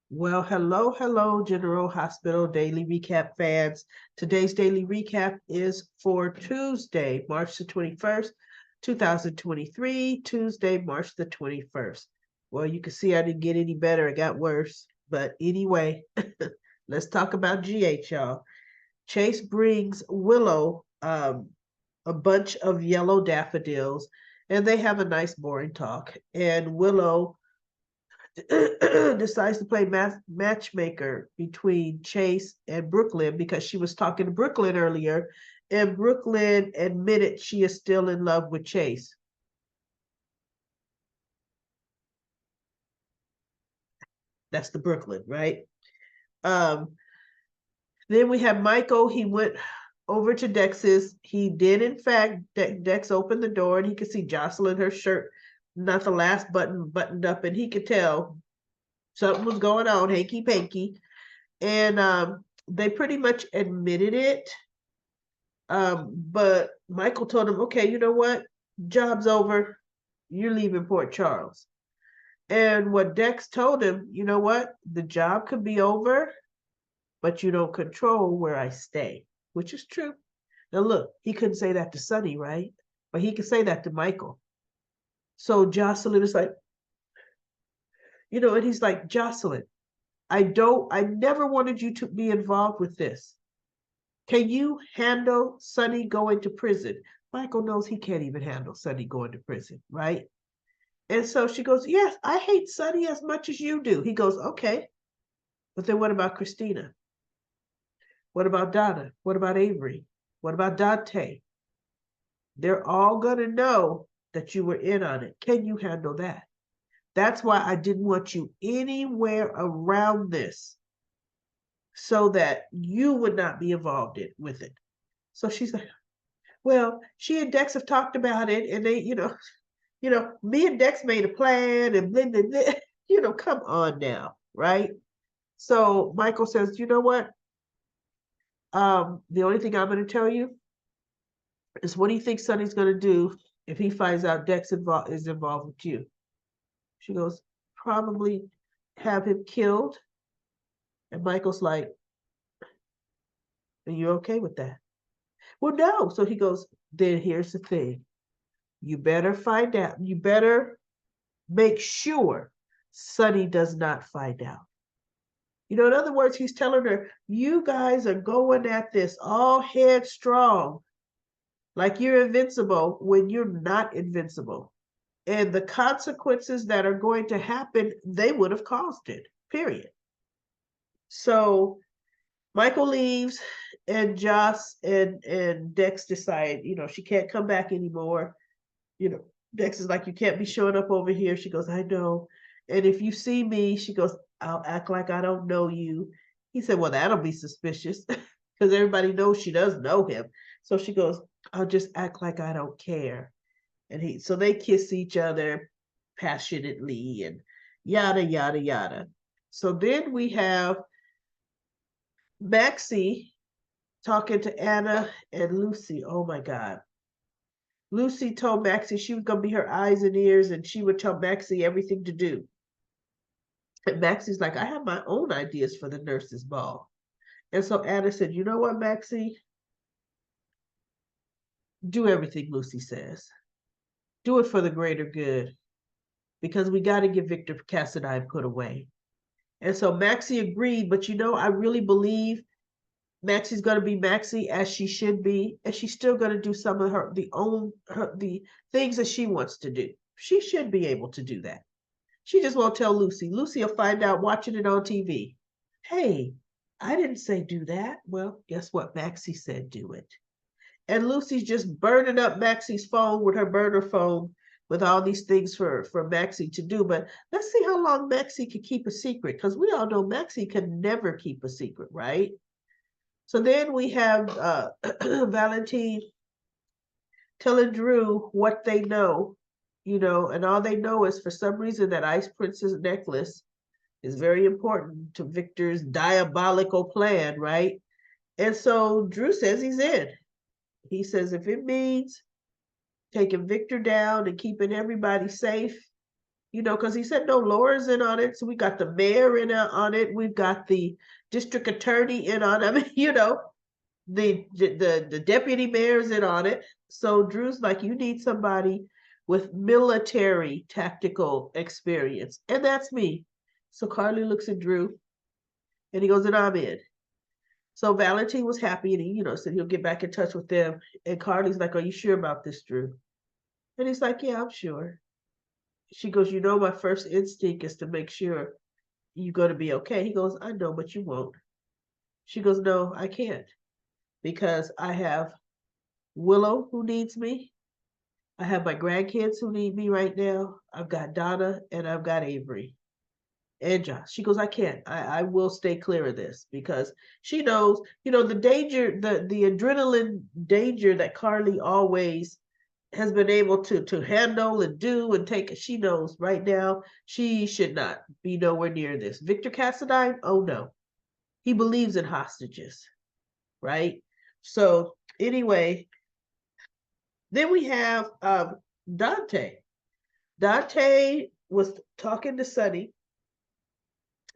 Well, hello, General Hospital Daily Recap fans. Today's daily recap is for Tuesday, March the 21st, 2023. Tuesday, March the 21st. Well, you can see I didn't get any better. It got worse. But anyway, let's talk about GH, y'all. Chase brings Willow a bunch of yellow daffodils, and they have a nice, boring talk. And Willow decides to play matchmaker between Chase and Brooklyn because she was talking to Brooklyn earlier, and Brooklyn admitted she is still in love with Chase. That's the Brooklyn, right? Um, then we have Michael. He went over to Dex's. He did, in fact, Dex opened the door and he could see Jocelyn, her shirt, not the last button buttoned up, and he could tell something was going on, hanky panky. And they pretty much admitted it. But Michael told him, okay, you know what? Job's over. You're leaving Port Charles. And what Dex told him, you know what? The job could be over, but you don't control where I stay, which is true. Now, look, he couldn't say that to Sonny, right? But he could say that to Michael. So Jocelyn is like, and he's like, Jocelyn, I never wanted you to be involved with this. Can you handle Sonny going to prison? Michael knows he can't even handle Sonny going to prison, right? And so she goes, yes, I hate Sonny as much as you do. He goes, okay, but then what about Christina? What about Donna? What about Avery? What about Dante? They're all going to know that you were in on it. Can you handle that? That's why I didn't want you anywhere around this so that you would not be involved with it. So she's like, well, she and Dex have talked about it, and they, me and Dex made a plan, and then, come on now, right? So Michael says, you know what? The only thing I'm going to tell you is, what do you think Sonny's going to do if he finds out Dex is involved with you? She goes, probably have him killed. And Michael's like, are you okay with that? Well, no. So he goes, then here's the thing. You better find out. You better make sure Sonny does not find out. In other words, he's telling her, you guys are going at this all headstrong, like you're invincible when you're not invincible. And the consequences that are going to happen, they would have caused it, period. So Michael leaves, and Joss and Dex decide, she can't come back anymore. Dex is like, you can't be showing up over here. She goes, I know. And if you see me, she goes, I'll act like I don't know you. He said, well, that'll be suspicious because everybody knows she does know him. So she goes, I'll just act like I don't care. So they kiss each other passionately and yada, yada, yada. So then we have Maxie talking to Anna and Lucy. Oh my God. Lucy told Maxie she was going to be her eyes and ears, and she would tell Maxie everything to do. And Maxie's like, I have my own ideas for the nurses' ball. And so Anna said, you know what, Maxie? Do everything Lucy says. Do it for the greater good, because we got to get Victor Cassadine put away. And so Maxie agreed, but I really believe Maxie's going to be Maxie as she should be, and she's still going to do some of the things that she wants to do. She should be able to do that. She just won't tell Lucy. Lucy will find out watching it on TV. Hey, I didn't say do that. Well, guess what? Maxie said do it. And Lucy's just burning up Maxie's phone with her burner phone with all these things for Maxie to do. But let's see how long Maxie can keep a secret, because we all know Maxie can never keep a secret, right? So then we have Valentine telling Drew what they know, and all they know is, for some reason, that Ice Princess necklace is very important to Victor's diabolical plan, right? And so Drew says he's in. He says if it means taking Victor down and keeping everybody safe, you know, because he said no, Laura's in on it. So we got the mayor in on it. We've got the district attorney in on it. You know, the deputy mayor's in on it. So Drew's like, you need somebody with military tactical experience. And that's me. So Carly looks at Drew and he goes, and I'm in. So Valentine was happy and he, you know, said he'll get back in touch with them. And Carly's like, are you sure about this, Drew? And he's like, yeah, I'm sure. She goes, you know, my first instinct is to make sure you're going to be okay. He goes, I know, but you won't. She goes, no, I can't because I have Willow who needs me. I have my grandkids who need me right now. I've got Donna and I've got Avery and Josh. She goes, I can't. I will stay clear of this because she knows, you know, the danger, the adrenaline danger that Carly always has been able to handle and do and take. She knows right now she should not be nowhere near this. Victor Cassadine, oh no, he believes in hostages, right? So anyway, then we have Dante. Dante was talking to Sonny.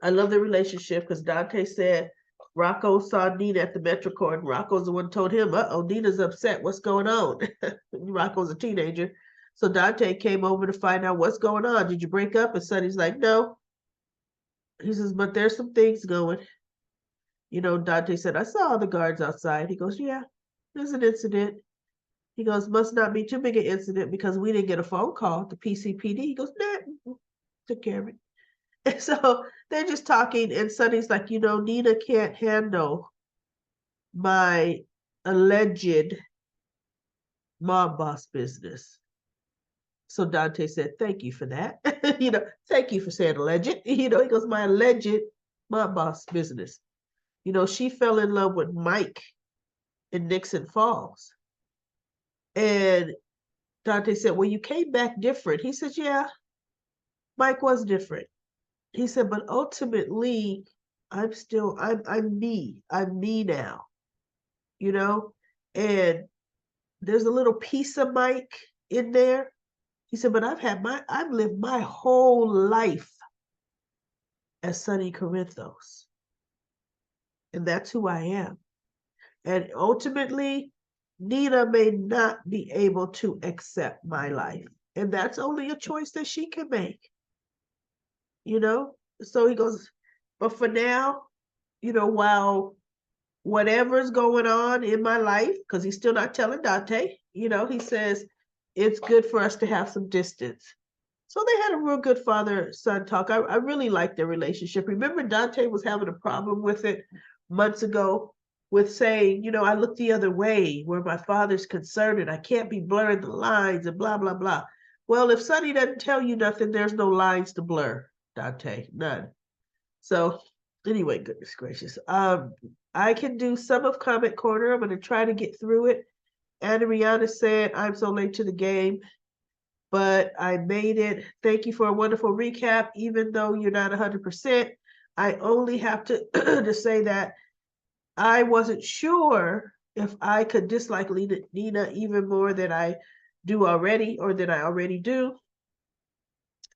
I love the relationship because Dante said Rocco saw Nina at the MetroCourt. And Rocco's the one who told him, uh-oh, Nina's upset. What's going on? Rocco's a teenager. So Dante came over to find out what's going on. Did you break up? And Sonny's like, no. He says, but there's some things going. You know, Dante said, I saw the guards outside. He goes, yeah, there's an incident. He goes, must not be too big an incident because we didn't get a phone call to PCPD. He goes, nah, took care of it. And so they're just talking, and Sonny's like, you know, Nina can't handle my alleged mob boss business. So Dante said, thank you for that. You know, thank you for saying alleged. You know, he goes, my alleged mob boss business. You know, she fell in love with Mike in Nixon Falls. And Dante said, well, you came back different. He said, yeah, Mike was different. He said, but ultimately, I'm me. I'm me now, you know? And there's a little piece of Mike in there. He said, but I've lived my whole life as Sonny Corinthos. And that's who I am. And ultimately, Nina may not be able to accept my life. And that's only a choice that she can make. You know? So he goes, but for now, you know, while whatever's going on in my life, because he's still not telling Dante, you know, he says, it's good for us to have some distance. So they had a real good father-son talk. I really like their relationship. Remember, Dante was having a problem with it months ago with saying, you know, I look the other way where my father's concerned and I can't be blurring the lines and blah, blah, blah. Well, if Sonny doesn't tell you nothing, there's no lines to blur, Dante, none. So anyway, goodness gracious. I can do some of Comment Corner. I'm going to try to get through it. Anna Rihanna said, I'm so late to the game, but I made it. Thank you for a wonderful recap. Even though you're not 100%, I only have to, to say that I wasn't sure if I could dislike Nina even more than I do already or than I already do.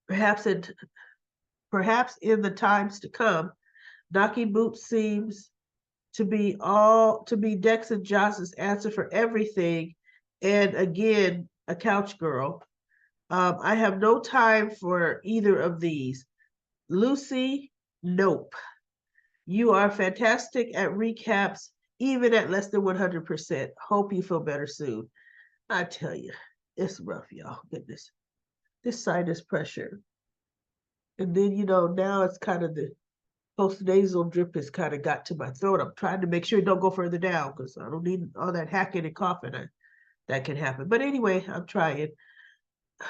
Perhaps in the times to come, Knocky Boots seems to be Dex and Josh's answer for everything, and again, a couch girl. I have no time for either of these. Lucy, nope. You are fantastic at recaps, even at less than 100%. Hope you feel better soon. I tell you, it's rough, y'all. Goodness. This sinus pressure. And then, you know, now it's kind of the post-nasal drip has kind of got to my throat. I'm trying to make sure it don't go further down because I don't need all that hacking and coughing that can happen. But anyway, I'm trying.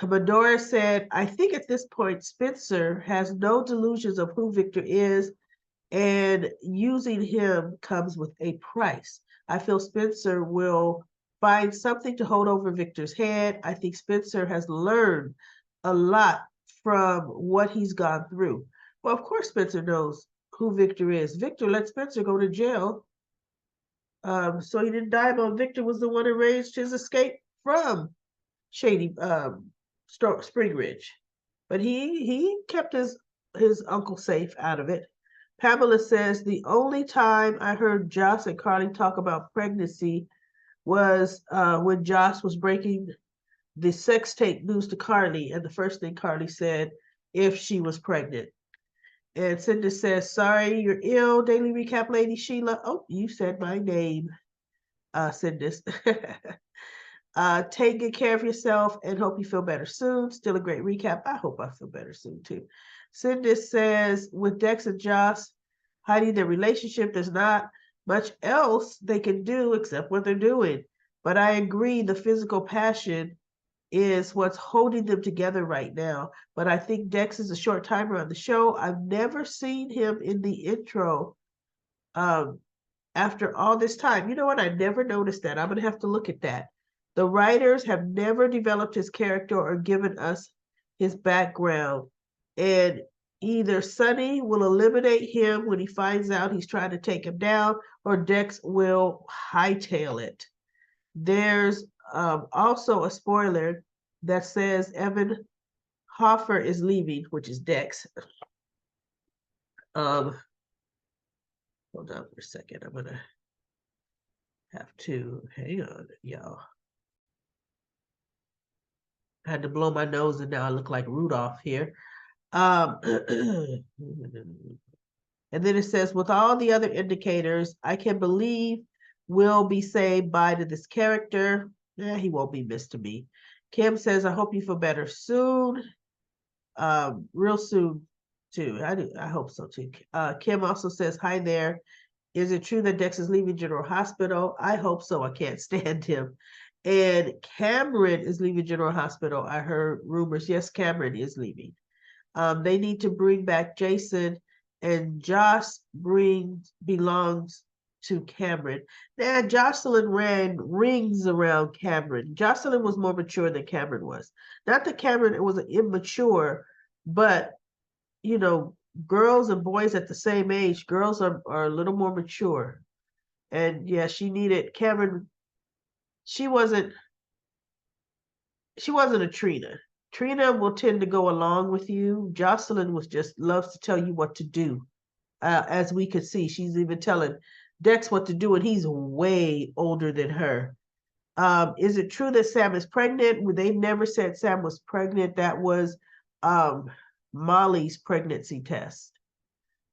Medora said, I think at this point, Spencer has no delusions of who Victor is, and using him comes with a price. I feel Spencer will find something to hold over Victor's head. I think Spencer has learned a lot from what he's gone through. Well, of course, Spencer knows who Victor is. Victor let Spencer go to jail. So he didn't die, but Victor was the one who arranged his escape from Shady Spring Ridge. but he kept his uncle safe out of it. Pamela says the only time I heard Joss and Carly talk about pregnancy was when Joss was breaking the sex tape news to Carly, and the first thing Carly said if she was pregnant. And Cindy says, "Sorry, you're ill." Daily recap, Lady Sheila. Oh, you said my name, Cindy. Take good care of yourself and hope you feel better soon. Still a great recap. I hope I feel better soon too. Cindy says, with Dex and Joss hiding their relationship, there's not much else they can do except what they're doing. But I agree, the physical passion is what's holding them together right now. But I think Dex is a short timer on the show. I've never seen him in the intro after all this time. You know what? I never noticed that. I'm going to have to look at that. The writers have never developed his character or given us his background. And either Sonny will eliminate him when he finds out he's trying to take him down, or Dex will hightail it. There's also a spoiler that says Evan Hoffer is leaving, which is Dex. Hold on for a second. I'm gonna have to hang on, y'all. I had to blow my nose, and now I look like Rudolph here. And then it says, with all the other indicators, I can believe Will be saying bye to this character. He won't be missed to me. Kim says, I hope you feel better soon. Real soon too. I hope so too. Kim also says, hi there. Is it true that Dex is leaving General Hospital? I hope so. I can't stand him. And Cameron is leaving General Hospital. I heard rumors. Yes, Cameron is leaving. They need to bring back Jason, and Joss belongs to Cameron. Now, Jocelyn ran rings around Cameron. Jocelyn was more mature than Cameron was. Not that Cameron was immature, but you know, girls and boys at the same age, girls are a little more mature. And yeah, she needed Cameron. She wasn't a Trina. Trina will tend to go along with you. Jocelyn was just loves to tell you what to do. As we could see, she's even telling Dex what to do, and he's way older than her. Is it true that Sam is pregnant? They never said Sam was pregnant. That was Molly's pregnancy test.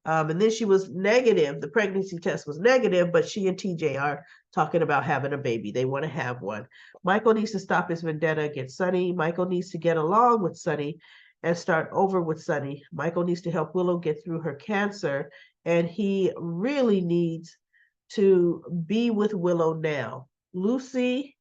And then she was negative. The pregnancy test was negative, but she and TJ are talking about having a baby. They want to have one. Michael needs to stop his vendetta against Sonny. Michael needs to get along with Sonny and start over with Sonny. Michael needs to help Willow get through her cancer, and he really needs to be with Willow now. Lucy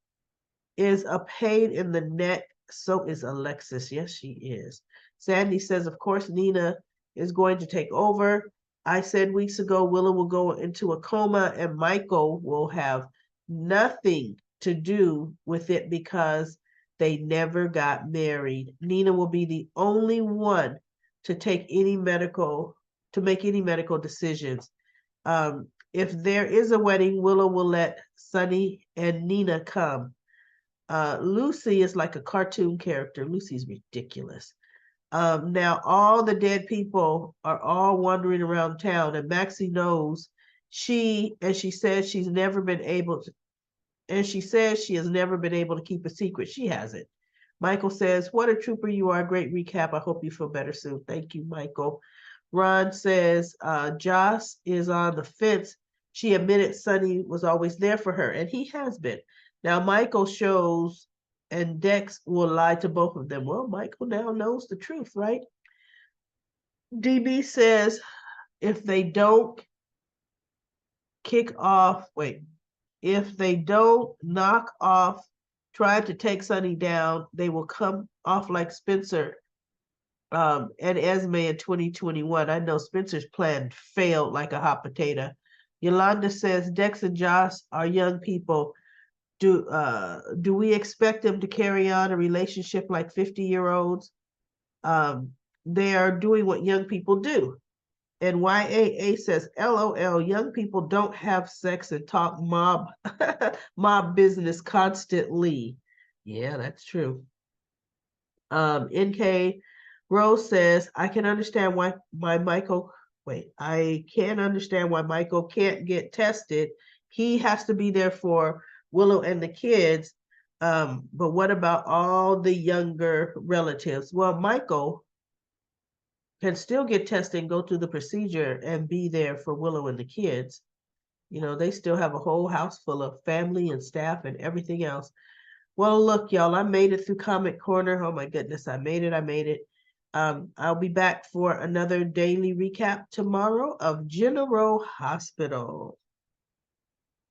is a pain in the neck. So is Alexis. Yes, she is. Sandy says, of course, Nina is going to take over. I said weeks ago, Willow will go into a coma and Michael will have nothing to do with it because they never got married. Nina will be the only one to make any medical decisions. If there is a wedding, Willow will let Sonny and Nina come. Lucy is like a cartoon character. Lucy's ridiculous. Now all the dead people are all wandering around town, and Maxie knows she says she has never been able to keep a secret. She hasn't. Michael says, what a trooper you are. Great recap. I hope you feel better soon. Thank you, Michael. Ron says, Joss is on the fence. She admitted Sonny was always there for her, and he has been. Now Michael shows, and Dex will lie to both of them. Well, Michael now knows the truth, right? DB says if they don't knock off trying to take Sonny down, they will come off like Spencer and Esme in 2021. I know Spencer's plan failed like a hot potato. Yolanda says Dex and Joss are young people. Do we expect them to carry on a relationship like 50-year-olds? They are doing what young people do. And YAA says, LOL, young people don't have sex and talk mob business constantly. Yeah, that's true. NK Rose says, I can understand why Michael, I can understand why Michael can't get tested. He has to be there for Willow and the kids. But what about all the younger relatives? Well, Michael can still get tested and go through the procedure and be there for Willow and the kids. You know, they still have a whole house full of family and staff and everything else. Well, look, y'all, I made it through Comic Corner. Oh my goodness, I made it. I made it. I'll be back for another daily recap tomorrow of General Hospital.